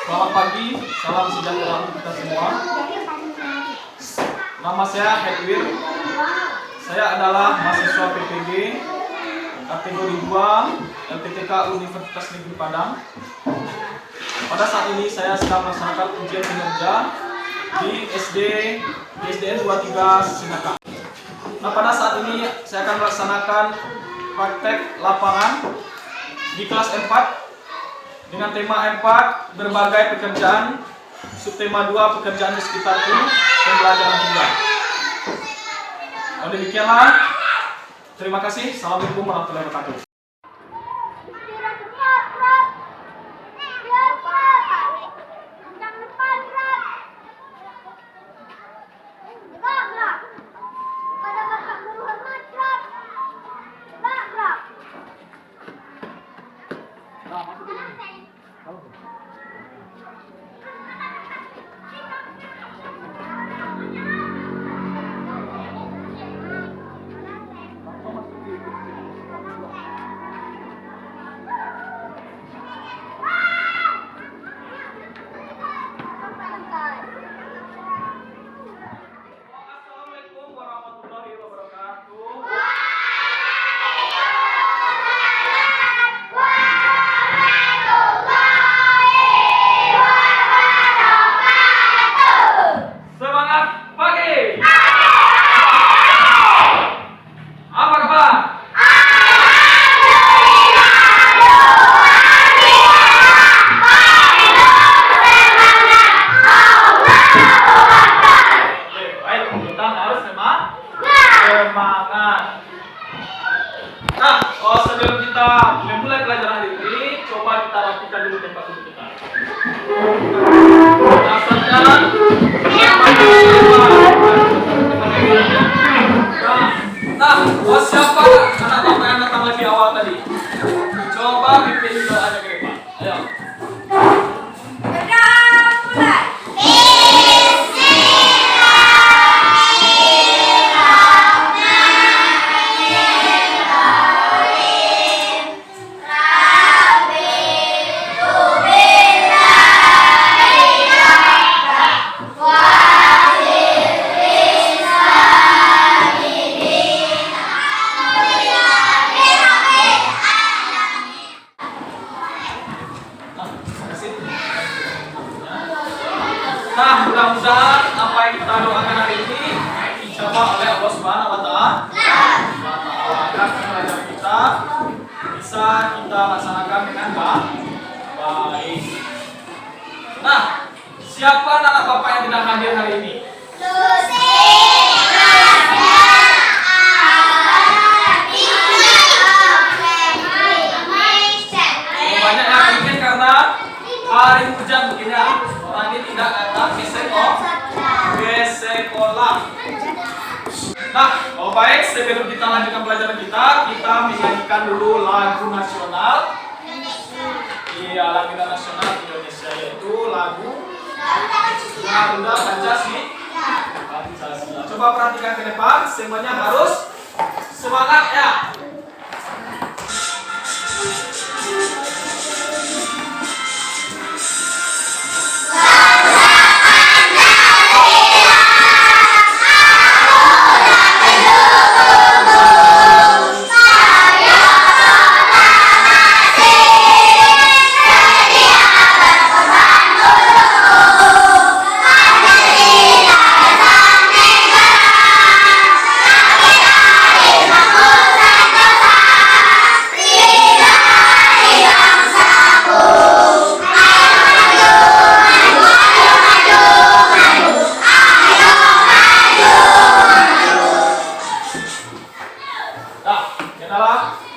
Selamat pagi, salam sejahtera untuk kita semua. Nama saya Hedwir. Saya adalah mahasiswa PPG kategori 2 LPTK Universitas Negeri Padang. Pada saat ini saya sedang melaksanakan ujian kinerja di SDN 23 Sinaka. Nah, pada saat ini saya akan melaksanakan praktek lapangan di kelas 4 dengan tema 4 berbagai pekerjaan, subtema 2 pekerjaan di sekitarku, pembelajaran 3. Demikianlah. Terima kasih. Assalamualaikum warahmatullahi wabarakatuh. Sebelum kita memulai pelajaran hari ini, coba kita rapikan dulu tempat duduk kita. Siapa anak bapak yang datang lebih awal tadi? Coba pimpin doanya ke depan. Ayo. Nah, mudah-mudahan apa yang kita doakan hari ini dijawab oleh Allah Subhanahu wa Ta'ala. Agar pelajaran kita bisa kita laksanakan dengan baik. Nah, siapa anak bapak yang tidak hadir hari ini? Banyak yang ingin karena hari hujan begini. Orang ini tidak datang ke sekolah. Nah, baik, sebelum kita lanjutkan pelajaran kita menyanyikan dulu lagu nasional. Iya, lagu nasional Indonesia, yaitu lagu Garuda Pancasila. Coba perhatikan ke depan, semuanya harus semangat ya.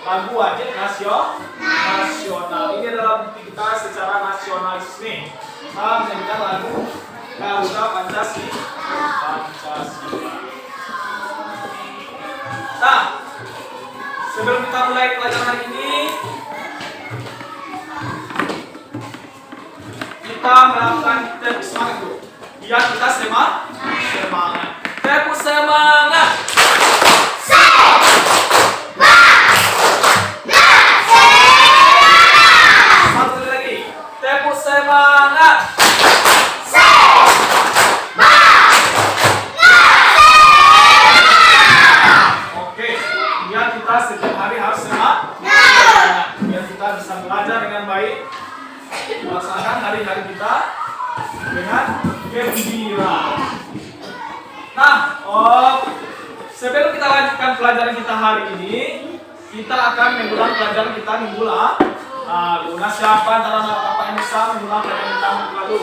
Lagu wajib nasional. Ini adalah bukti kita secara nasionalisme. Kita menyanyikan lagu Garuda Pancasila. Nah, sebelum kita mulai pelajaran hari ini, kita melakukan tepuk semangat dulu. Biar kita semangat. Tepuk semangat. Satu lagi. Tepuk semangat. melaksanakan hari-hari kita dengan gembira. Nah, sebelum kita lanjutkan pelajaran kita hari ini, kita akan mengulang pelajaran kita minggu lalu. Nah, siapa antara Bapak yang bisa mengulang pelajaran kita minggu lalu?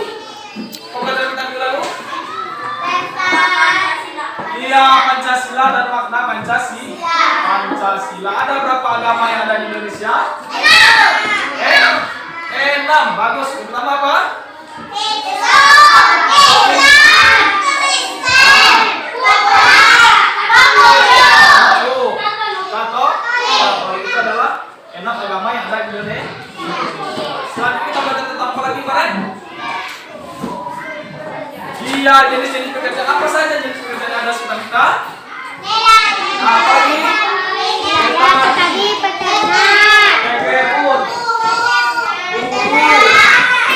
Pelajaran kita minggu lalu? Iya, Pancasila dan makna Pancasila. Ada berapa agama yang ada di Indonesia? 6. Bagus. Yang pertama apa? Itu adalah 6 agama yang ada di Indonesia. Selanjutnya kita belajar tentang apa lagi, Pak? Iya, jenis-jenis pekerjaan apa saja jenis pekerjaan yang ada sekitar kita? Apa lagi?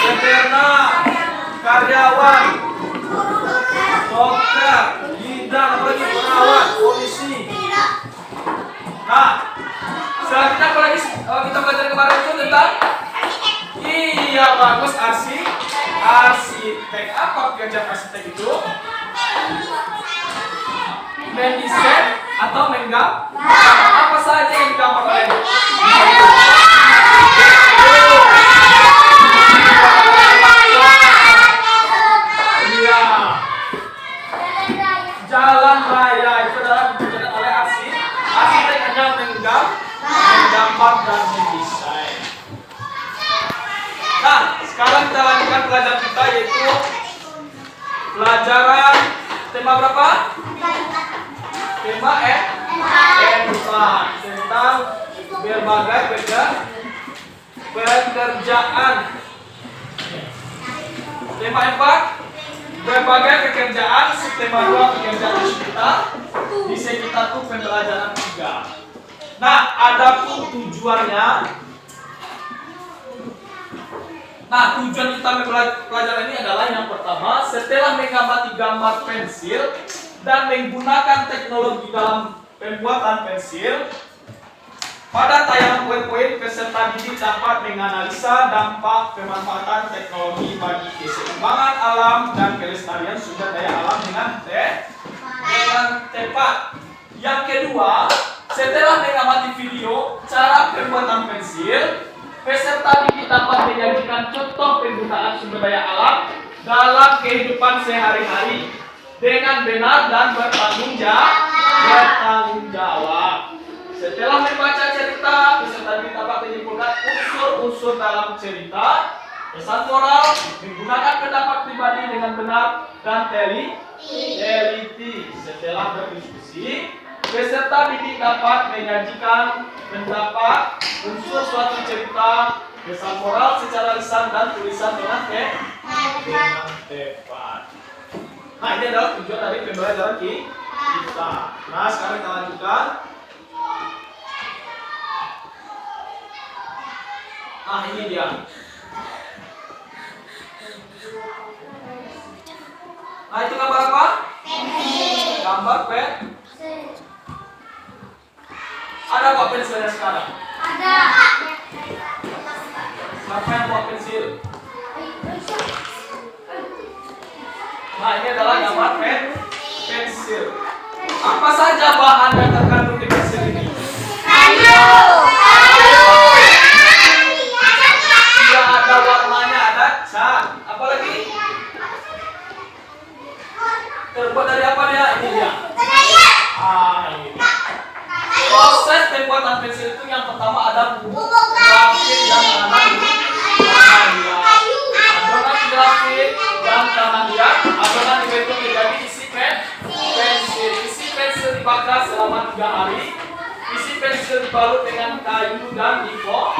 Peternak, karyawan, dokter, bidan, apalagi perawat, polisi. Nah, selanjutnya apa lagi kita belajar kemarin itu tentang? Iya, bagus, arsitek. Apa pekerjaan arsitek itu? Mendesain atau menggambar? Apa saja yang digambar oleh? Jalan raya itu adalah dikerjakan oleh arsitek adalah menggambar dan mendesain. Nah, sekarang kita lanjutkan pelajaran kita yaitu pelajaran tema berapa? Tema tentang berbagai pekerjaan. Tema 4 berbagai pekerjaan, tema 2 pekerjaan kita. Bisa kita tuh pembelajaran 3. Nah, adapun tujuannya. Nah, tujuan kita pelajaran ini adalah yang pertama, setelah mengamati gambar pensil dan menggunakan teknologi dalam pembuatan pensil, pada tayangan poin-poin peserta didik dapat menganalisa dampak pemanfaatan teknologi bagi keseimbangan alam dan kelestarian sumber daya alam dengan tepat. Yang kedua, setelah mengamati video cara pembuatan pensil, peserta didik dapat menyajikan contoh penggunaan sumber daya alam dalam kehidupan sehari-hari dengan benar dan bertanggung jawab. Setelah membaca cerita, peserta didik dapat menyimpulkan unsur-unsur dalam cerita. Pesan moral, menggunakan pendapat pribadi dengan benar dan teliti. Setelah berdiskusi, peserta didik dapat menyajikan pendapat, unsur suatu cerita, pesan moral secara lisan dan tulisan dengan tepat. Nah, ini adalah tujuan dari pembelajaran kita. Nah, sekarang kita lanjutkan. Nah, ini dia. Nah, itu gambar apa? Gambar pensil. Ada buat pensilnya sekarang? Ada. Siapa yang buat pensil? Nah, ini adalah gambar pensil. Apa saja bahan yang terkandung di pensil ini? Kayu. Iya, ada warnanya, ada cat. Apa lagi? Terbuat dari apa dia? Ini dia. Ini. Proses pembuatan pensil itu yang pertama ada bubuk grafit dan kanan adonan grafit dan kanan liat. Adonan dibentuk menjadi isi pensil. Isi pensil dibakar selama 3 hari. Isi pensil dibalut dengan kayu dan dipotong.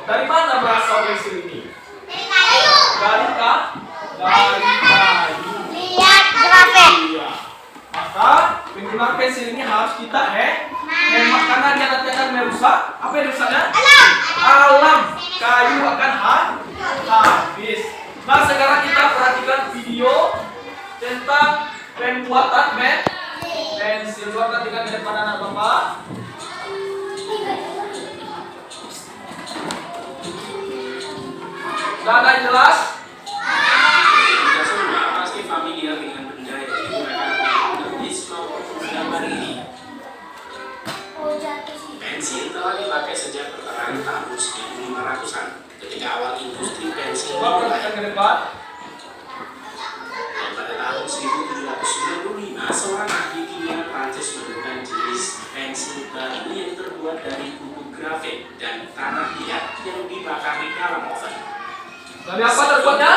Dari mana berasal pensil ini? Dari kayu. Dari kayu. Lihat grafik. Iya. Maka penggunaan pensil ini harus kita hemat karena dia nanti akan merusak. Apa yang rusaknya? Alam. Kayu akan habis. Nah, sekarang kita perhatikan video tentang pembuatan pensil. Perhatikan ke depan anak Bapak. Sudah ada yang jelas? Kita semua pasti familiar dengan benda yang digunakan untuk menulis maupun menggambar ini. Pensil telah dipakai sejak pertengahan tahun 1500-an, ketika awal industri pensil Coba dimulai. perhatikan ke depan. Dan pada tahun 1795, seorang ahli kimia Prancis menemukan jenis pensil baru yang terbuat dari bubuk grafit dan tanah liat yang dibakar di dalam oven. Dari apa terbuatnya?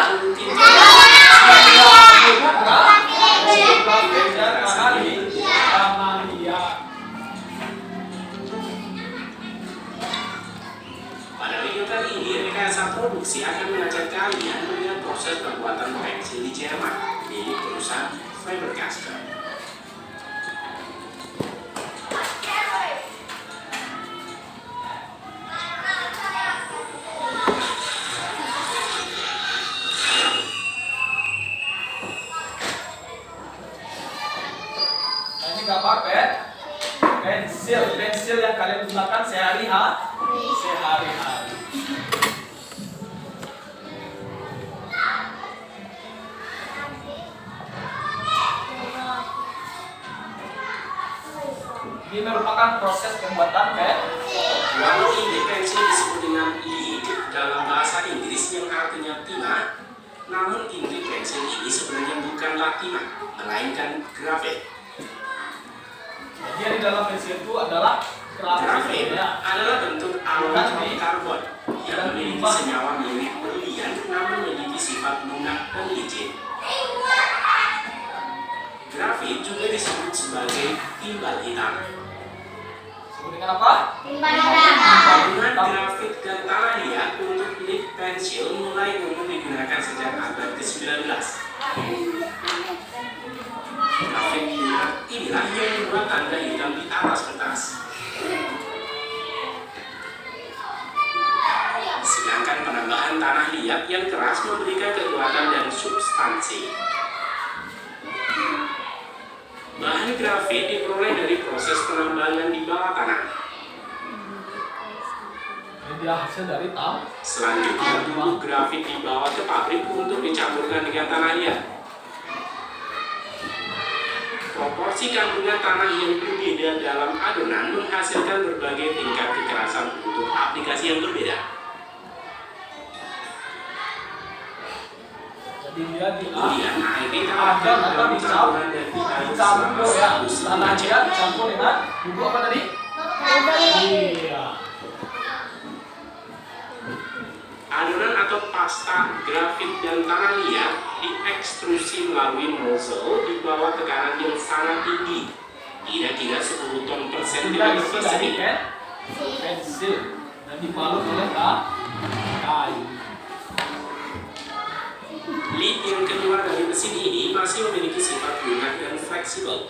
Pada video kali ini, rekayasa produksi akan mengajak kalian melihat proses pembuatan pensil di Jerman milik perusahaan Faber-Castell. Nah, ini gambar pensil yang kalian gunakan sehari-hari. Ini merupakan proses pembuatan Walau ini pensil disebut dengan lead dalam bahasa Inggris yang artinya timah, namun inti pensil ini sebenarnya bukanlah timah, melainkan grafit. Jadi yang di dalam pensil itu adalah Grafit ya. adalah bentuk aluminium karbon yang memiliki senyawa mirip berlian namun memiliki sifat lunak dan licin. Grafit juga disebut sebagai timbal hitam. Sebut dengan apa? Penggunaan grafit dan tanah liat untuk lead pensil mulai umum digunakan sejak abad ke-19. Grafit lunak inilah yang membuat tanda hitam di atas kertas. Sedangkan penambahan tanah liat yang keras memberikan kekuatan dan substansi. Bahan grafit diperoleh dari proses penambangan di bawah tanah. Ini dia hasil dari tam. Selanjutnya, bubuk grafit dibawa ke pabrik untuk dicampurkan dengan tanah liat. Proporsi kandungan tanah yang berbeda dalam adonan menghasilkan berbagai tingkat kekerasan untuk aplikasi yang berbeda. Jadi dia Kemudian air ada ditambahkan atau dalam campuran dan dicampur ya. Tanah liat dicampur dengan bubuk apa tadi? Iya. Adonan atau pasta grafit dan tanah liat diekstrusi melalui nozzle di bawah tekanan yang sangat tinggi, kira-kira 10 ton per Sudah sentimeter isi dari persegi. pensil dan dibalut oleh kayu. Lid yang keluar dari mesin ini masih memiliki sifat lunak dan fleksibel.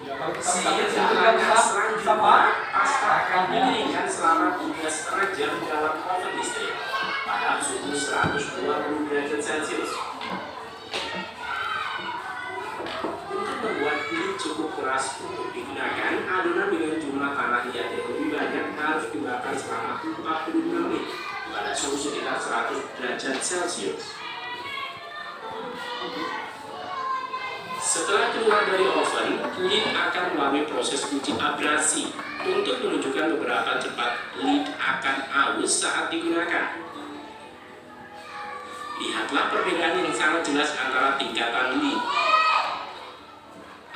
Ya, kalau kita Sehingga bisa kita bisa selanjutnya pasta akan didinginkan selama 3,5 jam dalam oven listrik pada suhu 120 derajat Celcius. Untuk membuat lid cukup keras untuk digunakan, adonan dengan jumlah tanah liat yang lebih banyak harus dibakar selama 45 menit pada suhu sekitar 100 derajat Celcius. Setelah keluar dari oven, lid akan melalui proses uji abrasi untuk menunjukkan beberapa cepat lid akan aus saat digunakan. Lihatlah perbedaan yang sangat jelas antara tingkatan lid.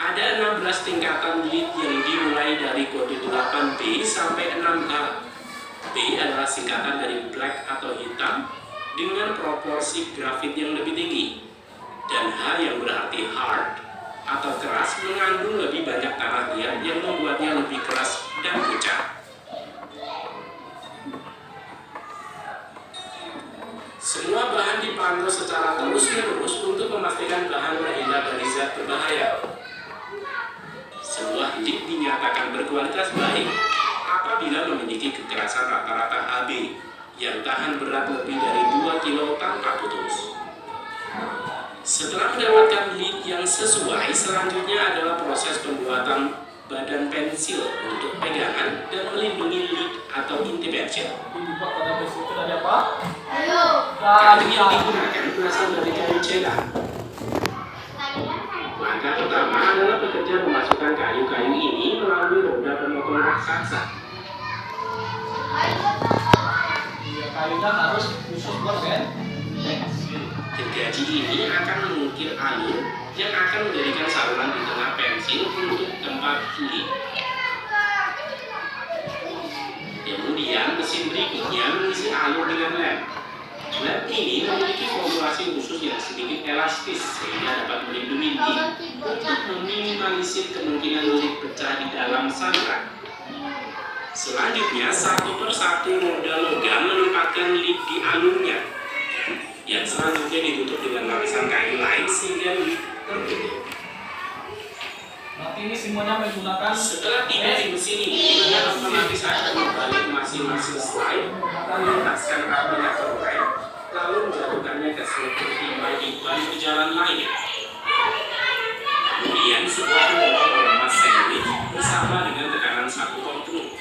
Ada 16 tingkatan lid yang dimulai dari kode 8B sampai 6A. B adalah singkatan dari black atau hitam dengan proporsi grafit yang lebih tinggi, dan H yang berarti hard atau keras mengandung lebih banyak tanah liat yang membuatnya lebih keras dan pucat. Semua bahan dipantau secara terus-menerus untuk memastikan bahan terhindar dari zat berbahaya. Sebuah lid dinyatakan berkualitas baik apabila memiliki kekerasan rata-rata AB yang tahan berat lebih dari 2 kg tanpa putus. Setelah mendapatkan lid yang sesuai, selanjutnya adalah proses pembuatan badan pensil untuk pegangan dan melindungi lid atau inti pensil. Dibuat pada pensil itu dari apa? Kayu yang digunakan berasal dari kayu celang. Langkah pertama adalah bekerja memasukkan kayu-kayu ini melalui roda pemotong raksasa. Iya, kayunya harus khusus buat pensil. Gergaji ini akan mengukir alur yang akan menjadikan saluran di tengah pensil untuk tempat lid. Kemudian mesin berikutnya mengisi alur dengan lem. Lem ini memiliki formulasi khusus yang sedikit elastis sehingga dapat melindungi lid untuk meminimalisir kemungkinan lid pecah di dalam saluran. Selanjutnya, satu persatu roda logam menempatkan lid di alurnya, yang selanjutnya ditutup dengan lapisan kayu lain sehingga lid tertutup. Nanti ini semuanya menggunakan Setelah tiba di mesin ini, dengan otomatis akan membalik masing-masing slide, melintaskan aplikator rem, lalu menjatuhkannya ke struktur timba di balik jalan lainnya. Kemudian sebuah bola mengemas sandwich bersama dengan tekanan 1 ton penuh.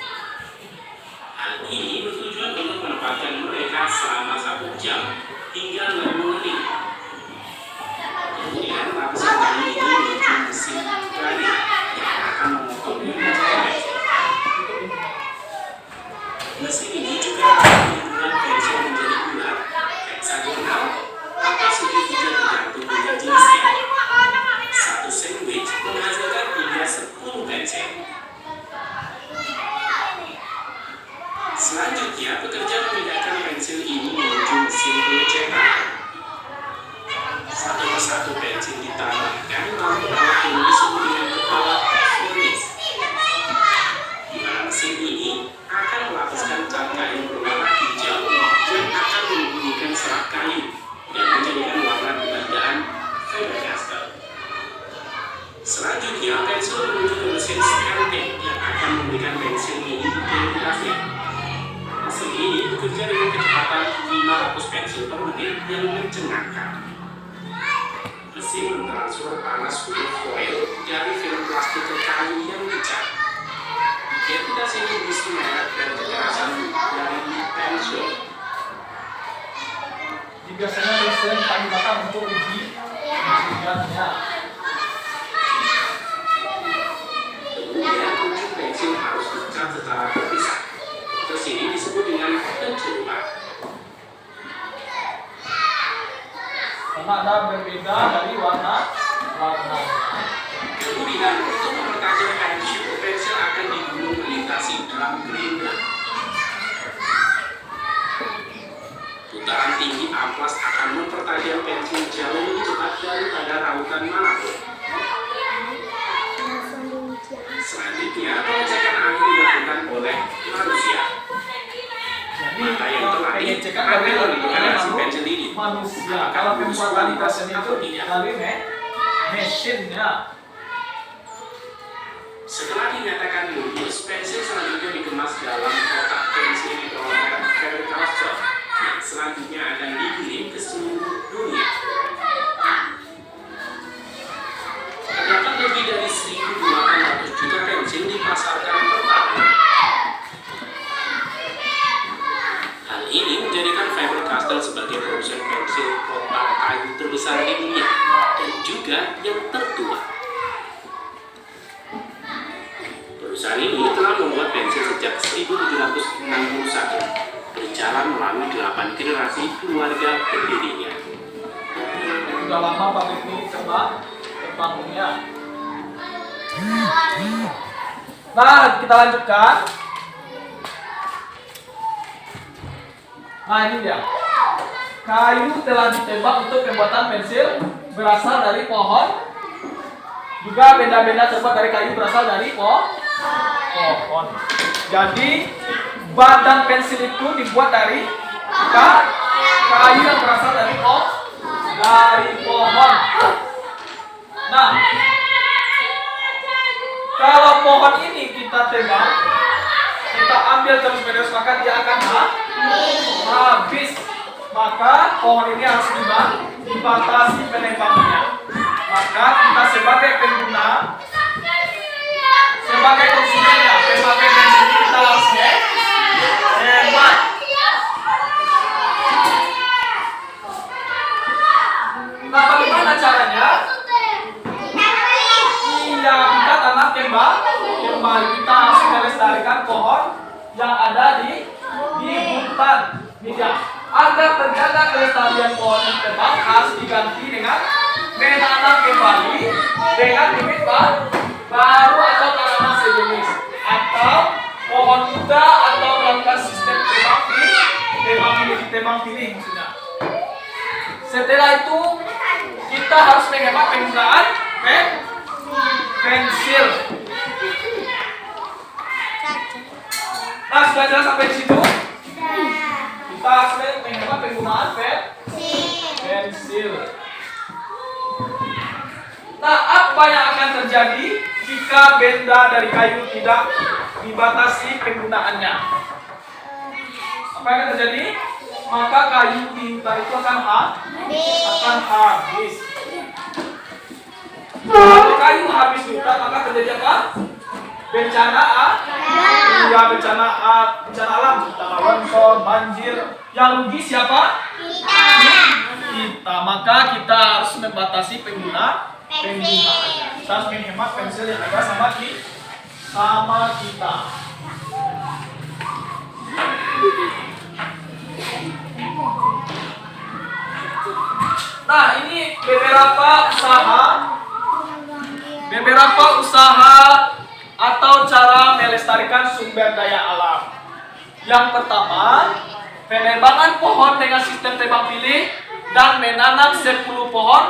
Hal ini bertujuan untuk menempatkan mereka selama 1 jam hingga 6 menit. Kemudian lapisan kayu ini menuju mesin garing yang akan memotongnya menjadi pensil. Mesin ini juga akan menimbulkan pensil menjadi bulat, heksagonal, atau segitiga tergantung dengan jenisnya. Satu sandwich menghasilkan hingga 10 pensil. Selanjutnya, pekerja memindahkan pensil ini menuju mesin pengecekan. Satu persatu pensil ditambahkan lalu alat ini disebut dengan kepala furnace. Di mana mesin ini akan melapaskan cat kayu berwarna hijau yang akan membunyikan serat kayu dan menjadikan warna permukaan Faber-Castell. Selanjutnya, pensil menuju ke mesin stamping yang akan memberikan pensil ini delimitasi. Mesin ini bekerja dengan kecepatan 500 pensil per menit yang mencengangkan. Mesin mentransfer panas huruf foil dari film plastik ke kayu yang dicat. Identitas ini berisi merek dan kekerasan dari pensil. biasanya pensil kita gunakan untuk uji penjualannya. Kemudian ujung pensil harus dicat secara terpisah. Proses ini disebut dengan pencelupan. Karena ada berbeda dari warna. Kemudian untuk mempertajam pensil akan digulung melintasi drum grinder. Putaran tinggi amplas akan mempertajam pensil jauh lebih cepat daripada rautan manapun. Selanjutnya, pengecekan akhir dilakukan oleh manusia. Jadi Mata yang kalau terlatih pengecekan akan dari mengeliminasi pensil ini. manusia. Kalau pembuatan lintasan itu dari mesinnya. Setelah dinyatakan lulus, pensil selanjutnya dikemas dalam kotak pensil mikrometer Faber-Castell yang selanjutnya akan dikirim ke seluruh dunia. Terdapat lebih dari 1.800 juta pensil dipasarkan per tahun. Hal ini menjadikan Faber-Castell sebagai produsen pensil kotak kayu terbesar di dunia dan juga yang tertua. Perusahaan ini telah membuat pensil sejak 1761, berjalan melalui 8 generasi keluarga pendirinya. Sudah lama pabrik ini terbangunnya. Nah, kita lanjutkan. Nah, ini dia. Kayu telah ditembak untuk pembuatan pensil berasal dari pohon. Juga benda-benda terbuat dari kayu berasal dari pohon. Jadi badan pensil itu dibuat dari kayu yang berasal dari pohon. Nah, kalau pohon ini kita tebang, kita ambil terus-menerus, maka dia akan habis. Maka pohon ini harus dibatasi penebangannya. Maka kita sebagai pengguna, sebagai konsumennya, sebagai pensil kita harus dan bijak. Agar terjaga kelestarian pohon yang tebang harus diganti dengan menanam kembali dengan bibit baru atau tanaman sejenis atau pohon muda atau melakukan sistem tebang pilih maksudnya. Setelah itu kita harus menghemat penggunaan pensil. Nah, sudah jelas sampai di situ. Kita harus menghemat penggunaan pensil. Nah, apa yang akan terjadi jika benda dari kayu tidak dibatasi penggunaannya? Apa yang akan terjadi? Maka kayu di hutan itu akan habis. Kalau kayu habis di hutan, maka terjadi apa? Bencana bencana alam, bencana longsor, banjir. Yang rugi siapa? Kita. Maka kita harus membatasi penggunaannya. Kita harus menghemat pensil yang ada sama kita. Nah, ini beberapa usaha atau cara melestarikan sumber daya alam. Yang pertama, penebangan pohon dengan sistem tebang pilih dan menanam 10 pohon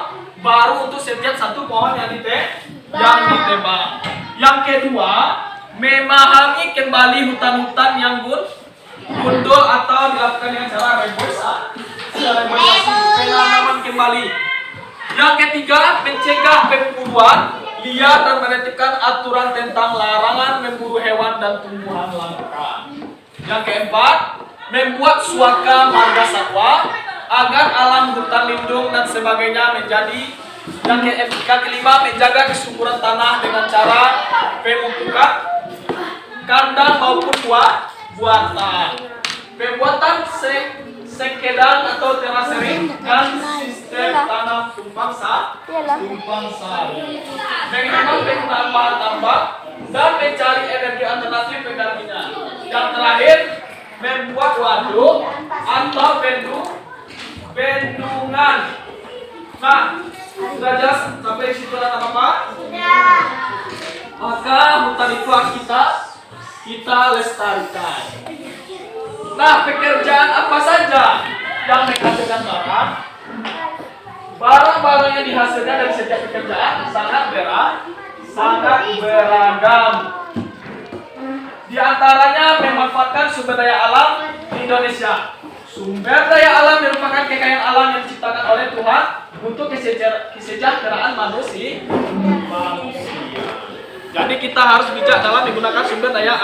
baru untuk setiap satu pohon yang ditebang. Yang kedua, memahami kembali hutan-hutan yang gundul atau dilakukan dengan cara reboisasi, penanaman kembali. Yang ketiga, mencegah pemburuan liar dan menetapkan aturan tentang larangan memburu hewan dan tumbuhan langka. Yang keempat, membuat suaka marga satwa agar alam hutan lindung dan sebagainya menjadi. Yang kelima, menjaga kesuburan tanah dengan cara pemupukan kandang maupun buatan. Pembuatan sekedar atau terasering dan sistem tanam tumpang sari. Menghemat penggunaan bahan tambah dan mencari energi alternatif penggantinya. Yang terakhir, membuat waduk atau bendungan. Nah, sudah jelas sampai di situ apa? Sudah. Maka hutan itu harus kita lestarikan. Nah, pekerjaan apa saja yang menghasilkan barang yang dihasilkan dari setiap pekerjaan sangat beragam. Di antaranya memanfaatkan sumber daya alam di Indonesia. Sumber daya alam merupakan kekayaan alam yang diciptakan oleh Tuhan untuk kesejahteraan manusia. Jadi kita harus bijak dalam menggunakan sumber daya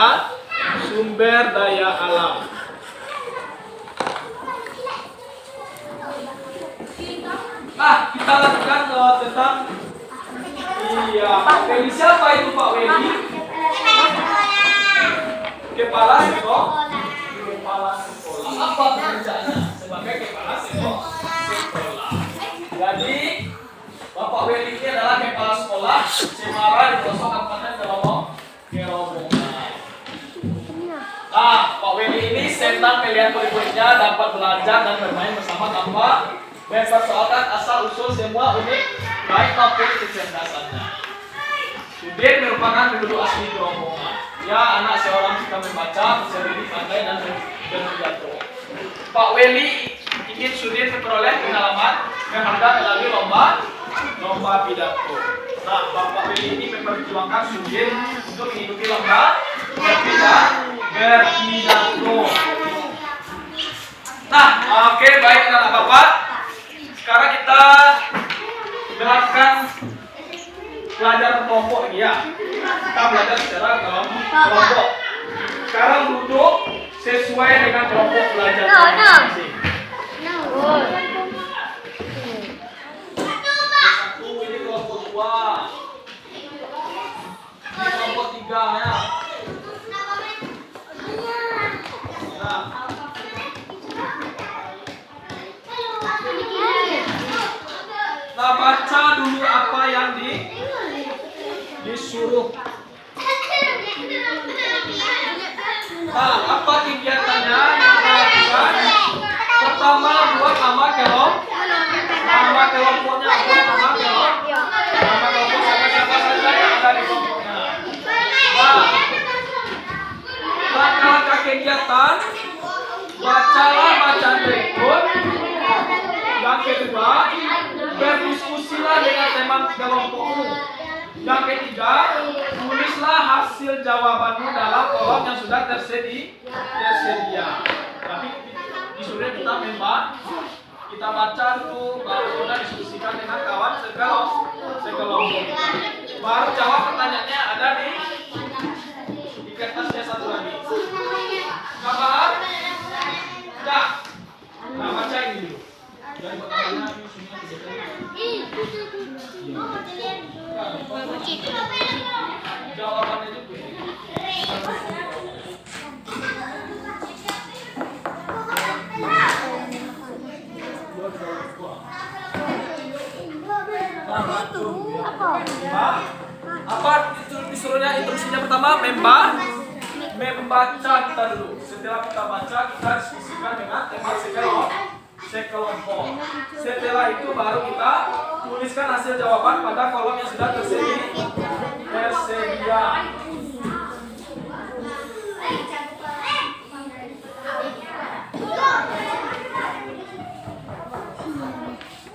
alam. Nah, kita lakukan tentang siapa itu Pak Wedi? Kepala sekolah. Apa pekerjaannya sebagai kepala sekolah? Jadi Bapak Wedi ini adalah kepala sekolah Cemara di pelosok Kabupaten Gerobogan. Nah, Pak Wedi ini senang melihat murid-muridnya dapat belajar dan bermain bersama tanpa mempersoalkan asal-usul semua unik baik maupun kecerdasannya. Sudin merupakan penduduk asli Gerobogan. Dia anak seorang suka membaca, berdiri pandai dan berpidato. Pak Weli ingin Sudin memperoleh pengalaman berharga melalui lomba pidato. Nah, Bapak Weli ini memperjuangkan Sudin untuk mengikuti lomba berpidato. Nah, oke, baik anak Bapak. Sekarang kita melakukan belajar kelompok ya. Kita belajar secara dalam kelompok. Sekarang duduk sesuai dengan kelompok belajar masing-masing. Satu ini kelompok 2. Ini kelompok 3 ya. Nah, baca dulu apa yang disuruh. Nah, apa kegiatannya yang kita lakukan? kelom? Nama kelompoknya apa? Nama kelom? Nama kelompok siapa-siapa saja yang ada di kelompoknya. Nah, langkah-langkah kegiatan, bacalah bacaan berikut. Yang kedua, berdiskusilah dengan teman kelompokmu. Yang ketiga, tulislah hasil jawabanmu dalam kolom yang sudah tersedia. Tapi disuruh kita kita baca dulu, baru kita diskusikan dengan kawan sekelompok. Baru jawab pertanyaannya ada di kertasnya satu lagi. Nggak paham? Tidak. Nah, baca ini dulu. Dan pertanyaannya jawabannya itu apa disuruhnya instruksinya pertama membaca kita dulu. Setelah kita baca kita diskusikan dengan teman sekelompok. Setelah itu baru kita tuliskan hasil jawaban pada kolom yang sudah tersedia.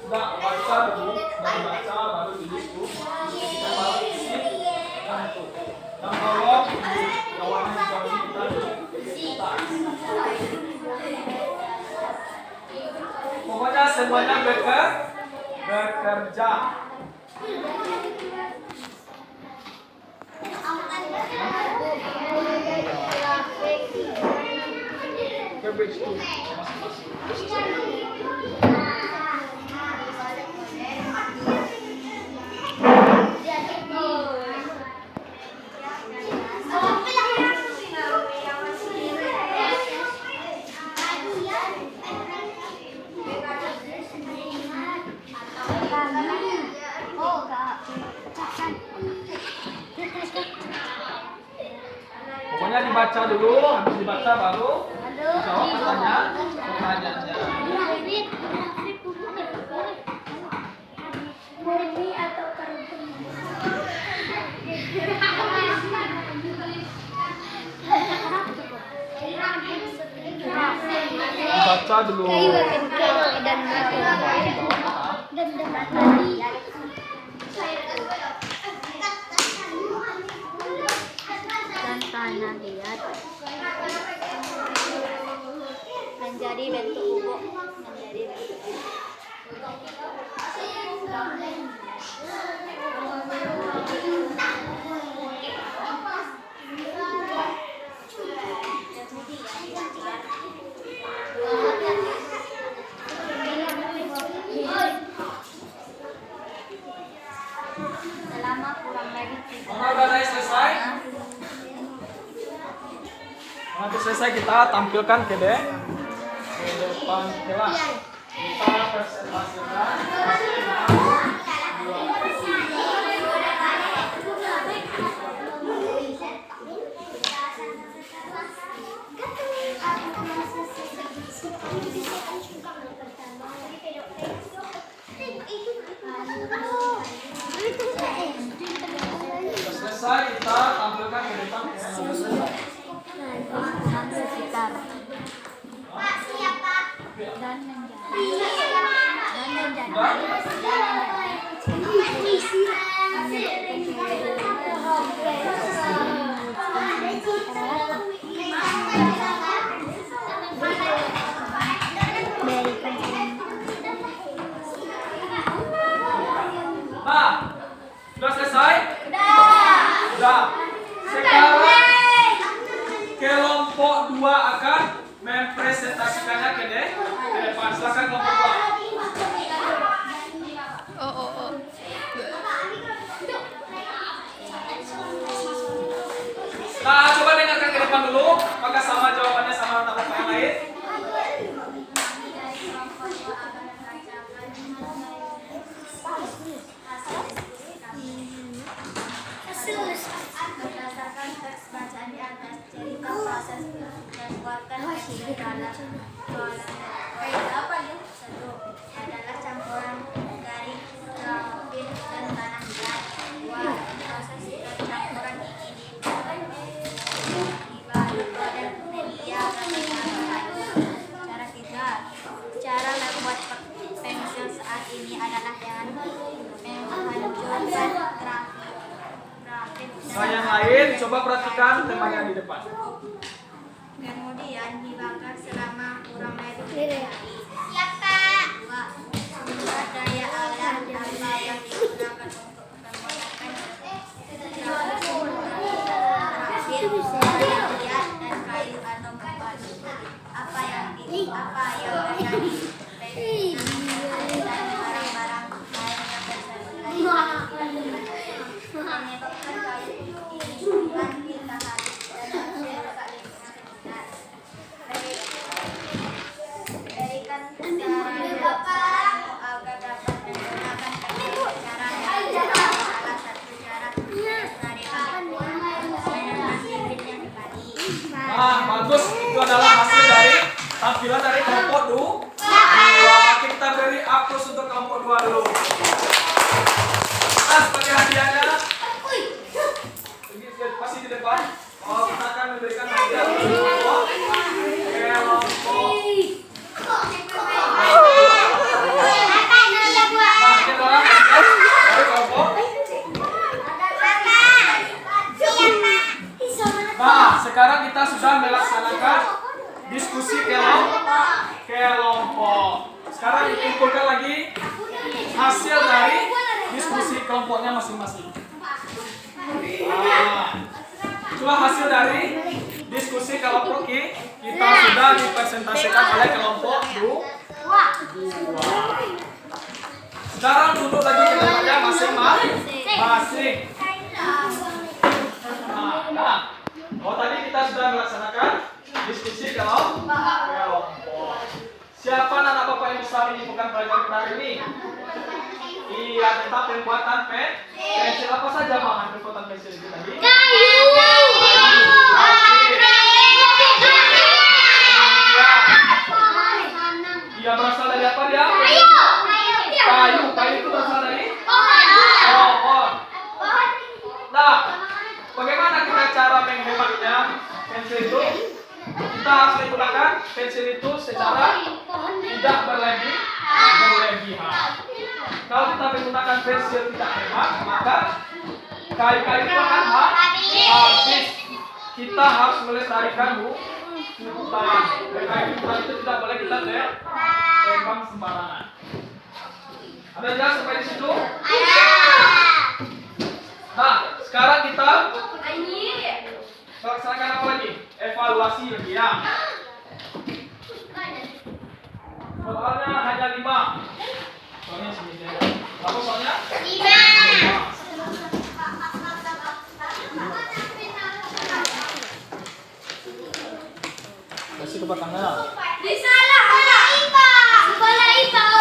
Sudah baca dulu, baca baru didiskusikan baru isi dan itu. Dan kolom jawabannya kita pokoknya semuanya bekerja. Pokoknya dibaca dulu, habis dibaca baru jawab pertanyaannya. Baca dulu. Tanah liat menjadi bentuk bubuk menjadi bentuk selama kurang lebih 3 Udah selesai? Nanti selesai kita tampilkan ke depan kelas. Kita presentasikan. Selesai kita tampilkan ke depan kelas. sekitar dan Nah, sudah selesai? Sudah. Sekarang kelompok 2 akan mempresentasikannya ke depan. Silakan kelompok 2. Nah, coba dengarkan ke depan dulu. Apakah sama jawabannya sama anak yang lain? berdasarkan teks bacaan di atas cerita proses dan keluarkan teks dalam apa ya? coba perhatikan temanya di depan. Kemudian dibakar selama kurang lebih 3 hari. Siapa? 2. Sumber daya alam apa yang digunakan untuk menggunakan grafit, bagian dan kayu atau kapas. Apa yang terjadi? Dan barang-barang lain yang menyebabkan kayu ini makin tahan dan merusak lingkungan sekitar. Berikan saran agar dapat menggunakan cara yang salah satu cara melestarikan menanam bibitnya kembali. Nah, bagus. Itu adalah hasil dari tampilan dari kelompok 2. Kita beri aplaus untuk kelompok 2 dulu. Nah, sebagai hadiahnya, pasti di depan. Oh, kita akan memberikan hadiah untuk kelompok. Nah, ini adalah dari kelompok. Nah, sekarang kita sudah melaksanakan diskusi kelompok. Sekarang dikumpulkan lagi hasil dari diskusi kelompoknya masing-masing. Nah, itulah hasil dari diskusi kelompok kita sudah dipresentasikan oleh kelompok 2. Sekarang duduk lagi ke tempatnya masing-masing. Nah, tadi kita sudah melaksanakan diskusi kelompok. Siapa anak bapak yang bisa menyimpulkan pelajaran hari ini? Iya, tentang pembuatan pensil. Apa saja bahan pembuatan pensil itu tadi? Kayu. Iya, berasal dari apa dia? Kayu itu berasal dari pohon. Nah, bagaimana kita cara menghematnya pensil itu? Kita harus menggunakan pensil itu secara tidak berlebihan. Kalau kita menggunakan pensil tidak hemat, maka kayu-kayu itu akan habis. Kita harus melestarikan hutan. Kayu hutan itu tidak boleh kita tebang sembarangan. Ada jelas sampai di situ? Nah, sekarang kita melaksanakan apa lagi? Evaluasi lagi ya. Soalnya hanya 5. Soalnya segini. Berapa soalnya? 5. Kasih ke belakangnya. Disalah. Sekolah IPA. Sekolah IPA.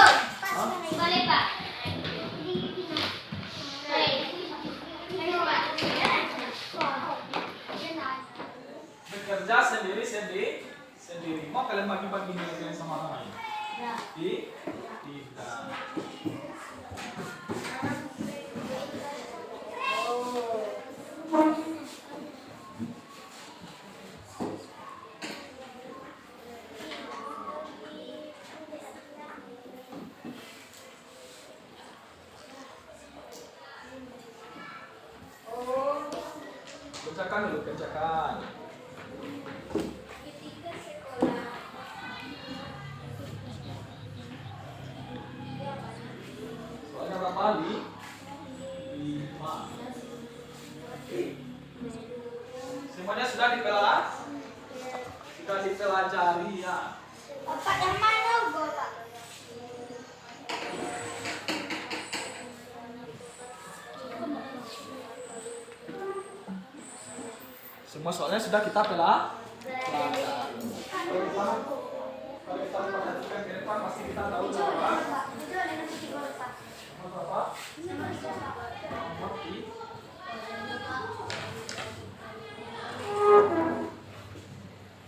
Bekerja sendiri. Mau kalian bagi-bagi nilai sama orang lain? Tidak. Kerjakan dulu, kerjakan. Soalnya berapa kali? 5. Semuanya sudah dipelajari ya. Bapak yang mana Bapak? Semua soalnya sudah kita pelajari. Kalau kita perhatikan ke depan pasti kita tahu berapa.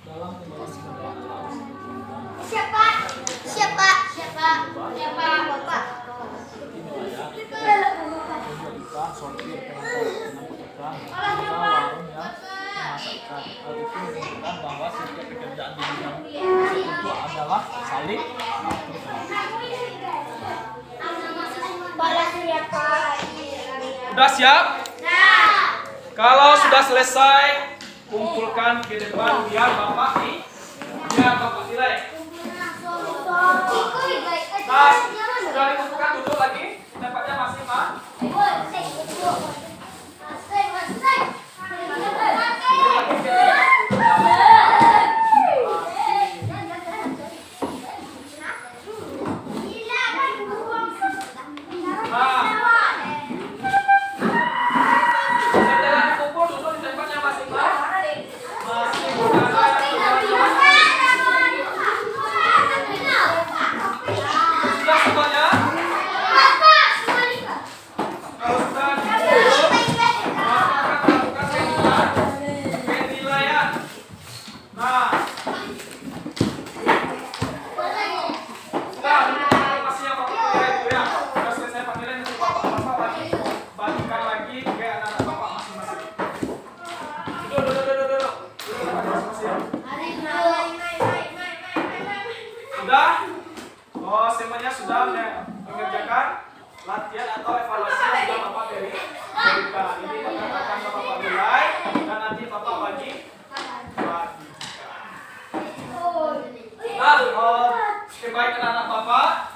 Dalam pembahasan Siapa? Bapak. sortir warung yang memasarkan. Hal itu menunjukkan bahwa setiap pekerjaan di bidang itu adalah saling Balas ya Pak. Udah siap? Kalau sudah selesai, kumpulkan ke depan biar Bapak nilai. Nah, sudah dikumpulkan, duduk lagi. Tempatnya masih Pak. Sudah? Oh, semuanya sudah mengerjakan latihan atau evaluasi yang sudah Bapak berikan. Ini akan Bapak nilai dan nanti Bapak bagikan. Nah, sebaik anak-anak Bapak,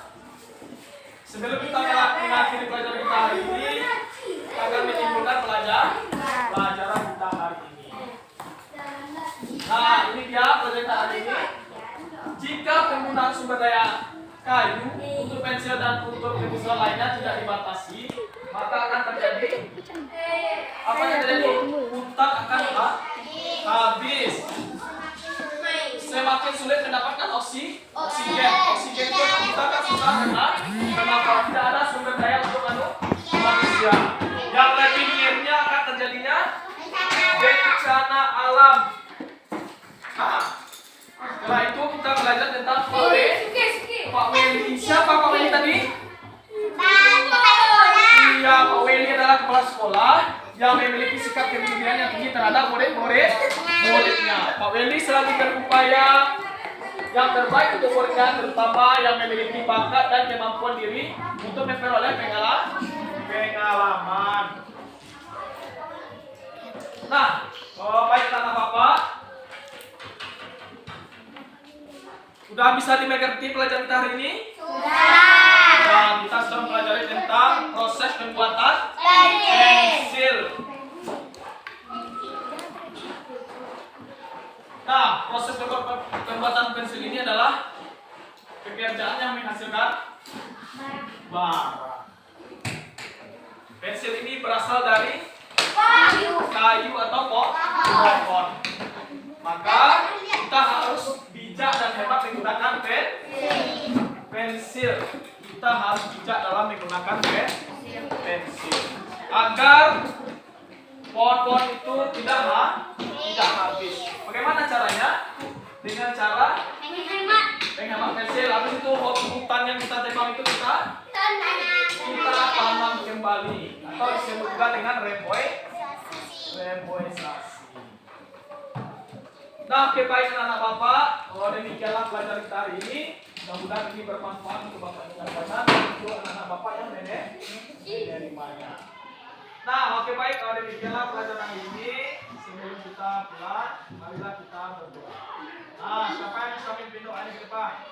sebelum kita mengakhiri pelajaran kita hari ini, kita akan menyimpulkan pelajaran kita hari ini. Nah, ini dia pelajaran kita hari ini. Jika penggunaan sumber daya kayu untuk pensil dan untuk kebutuhan lainnya tidak dibatasi, maka akan terjadi apa yang terjadi? Hutan akan habis. Semakin sulit mendapatkan oksigen. Oksigen itu kita akan susah kenapa tidak ada sumber daya untuk manusia. Yang lebih miripnya akan terjadinya bencana alam. Nah, setelah itu kita belajar tentang Pak Weli. Siapa Pak Weli tadi? Iya, Pak Weli adalah kepala sekolah yang memiliki sikap kepedulian yang tinggi terhadap murid-muridnya. Pak Weli selalu berupaya yang terbaik untuk muridnya, terutama yang memiliki bakat dan kemampuan diri untuk memperoleh pengalaman. Nah, baik anak Bapak, sudah bisa dimengerti pelajaran kita hari ini? Sudah. Kita sudah mempelajari tentang proses pembuatan pensil. Nah, proses pembuatan pensil ini adalah pekerjaan yang menghasilkan bara. Pensil ini berasal dari kayu atau pohon. Maka kita harus bijak dan hebat menggunakan pensil. Kita harus bijak dalam menggunakan pensil agar pohon-pohon itu tidak habis. Bagaimana caranya? Dengan cara menghemat pensil. Habis itu hutan yang kita tebang itu kita tanam kembali atau disebut juga dengan reboisasi. Nah, oke, baik anak Bapak, demikianlah pelajaran kita hari ini. Mudah-mudahan ini bermanfaat untuk Bapak dan untuk anak-anak Bapak yang menerimanya. Nah, oke, baik, demikianlah pelajaran hari ini. Sebelum kita pulang, marilah kita berdoa. Nah, siapa yang bisa memimpin doa ini ke depan?